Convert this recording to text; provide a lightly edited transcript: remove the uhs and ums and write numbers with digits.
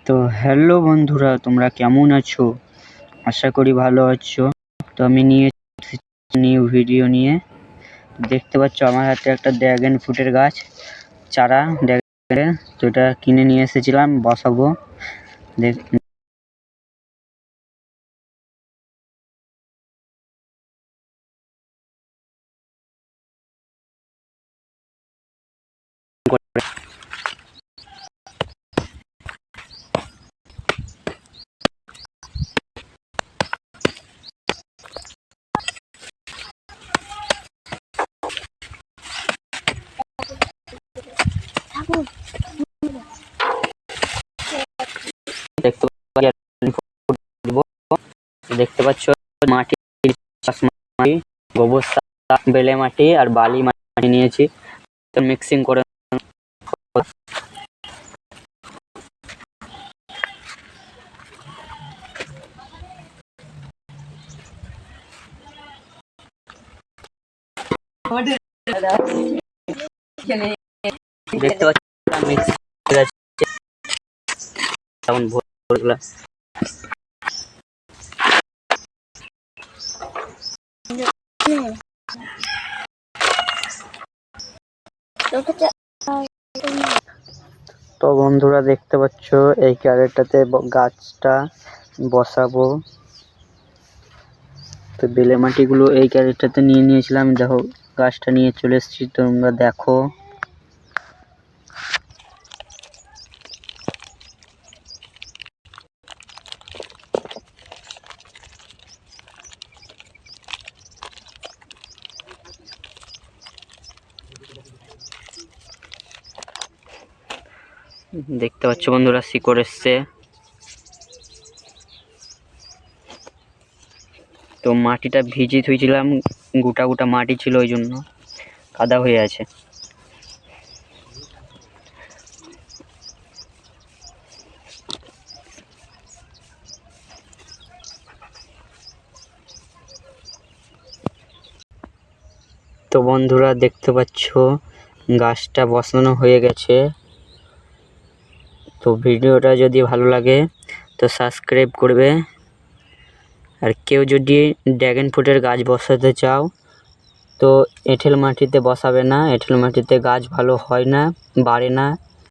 তো হ্যালো বন্ধুরা, তোমরা কেমন আছো? আশা করি ভালো আছো। তো আমি নিউ ভিডিও নিয়ে দেখতে পাচ্ছ আমার হাতে একটা ড্রাগন ফ্রুটের গাছ চারা ড্রাগনের। তো এটা কিনে নিয়ে এসেছিলাম, বসাবো। দেখতে পাচ্ছ মাটি, গোবর সার, বেলে মাটি আর বালি মাটি নিয়েছি, তো মিক্সিং করে দেখতে পাচ্ছ মিক্স হয়ে গেছে। এখন ভরগুলা তো বন্ধুরা দেখতে পাচ্ছ এই ক্যারেটটাতে গাছটা বসাবো। তো বেলে মাটিগুলো এই ক্যারেটটাতে নিয়ে নিয়েছিলাম, দেখো গাছটা নিয়ে চলে এসেছি, তোমরা দেখো। দেখতে পাচ্ছ বন্ধুরা শিকড় এসছে। তো মাটিটা ভিজিয়ে থুইছিলাম, গোটা গোটা মাটি ছিল, ওই জন্য কাদা হয়ে আছে। তো বন্ধুরা দেখতে পাচ্ছ গাছটা বসানো হয়ে গেছে। তো ভিডিওটা যদি ভালো লাগে তো সাবস্ক্রাইব করবে। আর কেউ যদি ড্রাগন ফ্রুটের গাছ বসাতে চাও তো এঁটেল মাটিতে বসাবে না, এঁটেল মাটিতে গাছ ভালো হয় না, বাড়ে না।